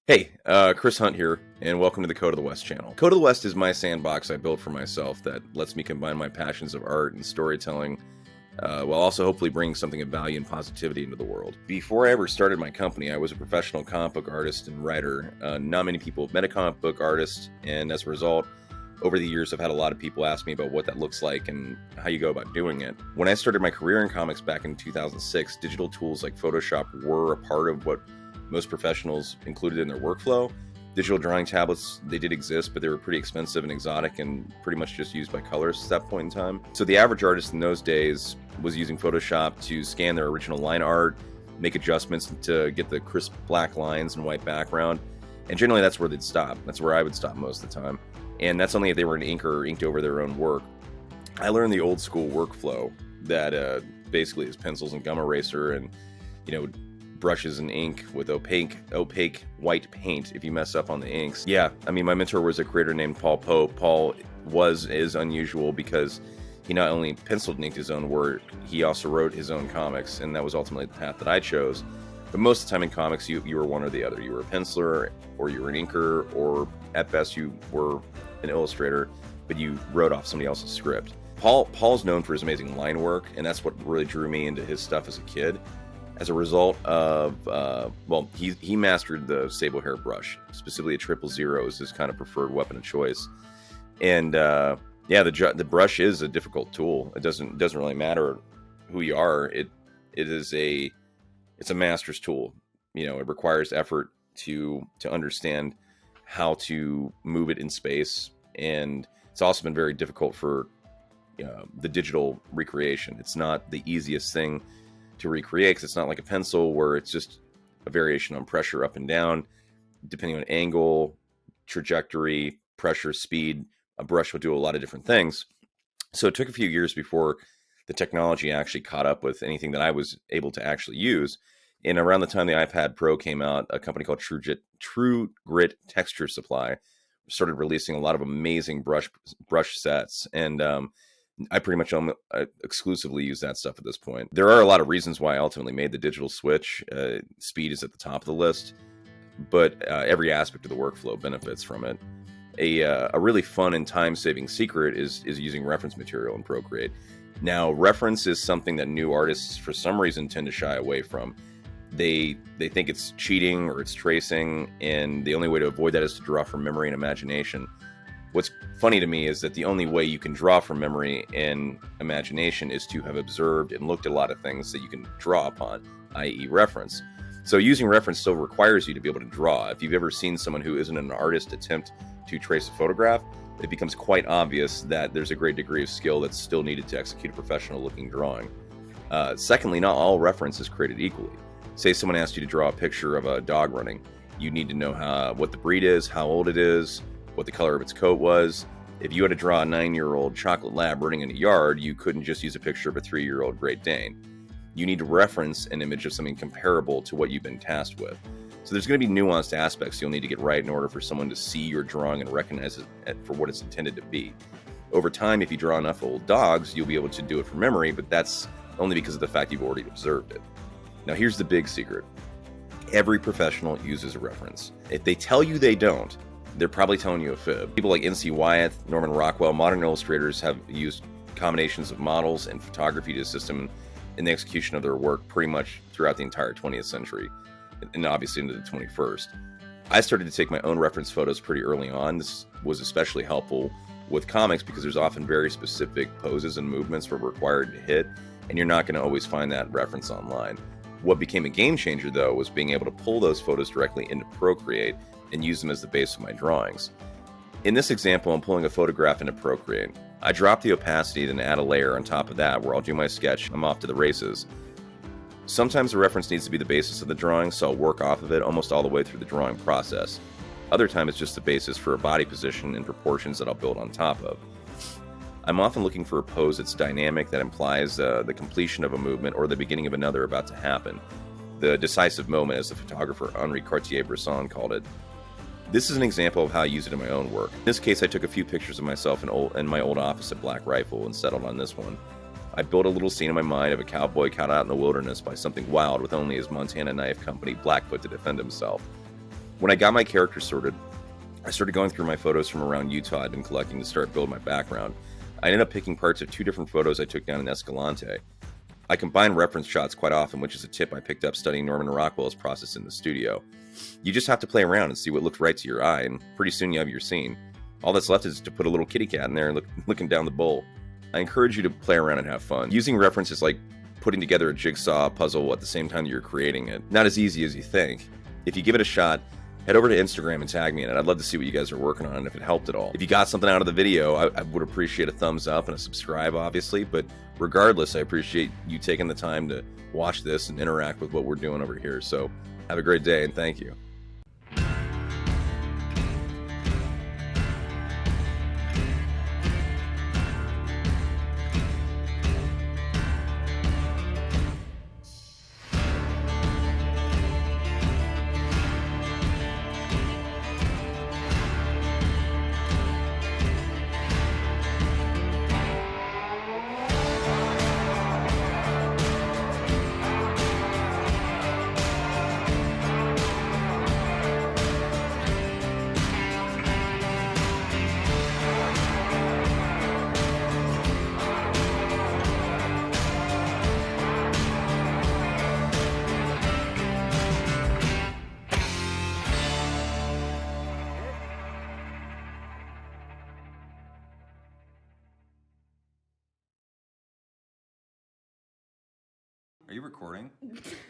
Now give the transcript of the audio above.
Hey, Chris Hunt here, and welcome to the Code of the West channel. Code of the West is my sandbox I built for myself that lets me combine my passions of art and storytelling, while also hopefully bringing something of value and positivity into the world. Before I ever started my company, I was a professional comic book artist and writer. Not many people have met a comic book artist, and as a result, over the years, I've had a lot of people ask me about what that looks like and how you go about doing it. When I started my career in comics back in 2006, digital tools like Photoshop were a part of what most professionals included in their workflow. Digital drawing tablets, they did exist, but they were pretty expensive and exotic and pretty much just used by colorists at that point in time. So the average artist in those days was using Photoshop to scan their original line art, make adjustments to get the crisp black lines and white background. And generally that's where they'd stop. That's where I would stop most of the time. And that's only if they were an inker or inked over their own work. I learned the old school workflow that basically is pencils and gum eraser and, brushes and ink with opaque white paint if you mess up on the inks. Yeah, I mean, my mentor was a creator named Paul Pope. Paul is unusual because he not only penciled and inked his own work, he also wrote his own comics, and that was ultimately the path that I chose. But most of the time in comics, you were one or the other. You were a penciler, or you were an inker, or at best you were an illustrator, but you wrote off somebody else's script. Paul's known for his amazing line work, and that's what really drew me into his stuff as a kid. As a result of, he mastered the sable hair brush, specifically a 000 is his kind of preferred weapon of choice. And the brush is a difficult tool. It doesn't really matter who you are. It's a master's tool. It requires effort to understand how to move it in space, and it's also been very difficult for the digital recreation. It's not the easiest thing to recreate because it's not like a pencil where it's just a variation on pressure up and down depending on angle, trajectory, pressure, speed. A brush will do a lot of different things. So it took a few years before the technology actually caught up with anything that I was able to actually use. And around the time the iPad Pro came out, a company called True Grit Texture Supply started releasing a lot of amazing brush sets, and I pretty much exclusively use that stuff at this point. There are a lot of reasons why I ultimately made the digital switch. Speed is at the top of the list, but every aspect of the workflow benefits from it. A really fun and time-saving secret is using reference material in Procreate. Now, reference is something that new artists, for some reason, tend to shy away from. They think it's cheating or it's tracing, and the only way to avoid that is to draw from memory and imagination. What's funny to me is that the only way you can draw from memory and imagination is to have observed and looked at a lot of things that you can draw upon, i.e. reference. So using reference still requires you to be able to draw. If you've ever seen someone who isn't an artist attempt to trace a photograph, it becomes quite obvious that there's a great degree of skill that's still needed to execute a professional-looking drawing. Secondly, not all reference is created equally. Say someone asked you to draw a picture of a dog running. You need to know what the breed is, how old it is, what the color of its coat was. If you had to draw a 9-year-old chocolate lab running in a yard, you couldn't just use a picture of a 3-year-old Great Dane. You need to reference an image of something comparable to what you've been tasked with. So there's going to be nuanced aspects you'll need to get right in order for someone to see your drawing and recognize it for what it's intended to be. Over time, if you draw enough old dogs, you'll be able to do it from memory, but that's only because of the fact you've already observed it. Now here's the big secret. Every professional uses a reference. If they tell you they don't, they're probably telling you a fib. People like N.C. Wyeth, Norman Rockwell, modern illustrators have used combinations of models and photography to assist them in the execution of their work pretty much throughout the entire 20th century, and obviously into the 21st. I started to take my own reference photos pretty early on. This was especially helpful with comics because there's often very specific poses and movements we're required to hit, and you're not going to always find that reference online. What became a game changer, though, was being able to pull those photos directly into Procreate and use them as the base of my drawings. In this example, I'm pulling a photograph into Procreate. I drop the opacity, then add a layer on top of that where I'll do my sketch. I'm off to the races. Sometimes the reference needs to be the basis of the drawing, so I'll work off of it almost all the way through the drawing process. Other times it's just the basis for a body position and proportions that I'll build on top of. I'm often looking for a pose that's dynamic, that implies the completion of a movement or the beginning of another about to happen. The decisive moment, as the photographer Henri Cartier-Bresson called it. This is an example of how I use it in my own work. In this case, I took a few pictures of myself in my old office at Black Rifle and settled on this one. I built a little scene in my mind of a cowboy caught out in the wilderness by something wild with only his Montana knife company Blackfoot to defend himself. When I got my character sorted, I started going through my photos from around Utah I'd been collecting to start building my background. I ended up picking parts of 2 different photos I took down in Escalante. I combine reference shots quite often, which is a tip I picked up studying Norman Rockwell's process in the studio. You just have to play around and see what looks right to your eye, and pretty soon you have your scene. All that's left is to put a little kitty cat in there and looking down the bowl. I encourage you to play around and have fun. Using reference is like putting together a jigsaw puzzle at the same time that you're creating it. Not as easy as you think. If you give it a shot, head over to Instagram and tag me in it. I'd love to see what you guys are working on and if it helped at all. If you got something out of the video, I would appreciate a thumbs up and a subscribe, obviously. But regardless, I appreciate you taking the time to watch this and interact with what we're doing over here. So have a great day and thank you. Are you recording?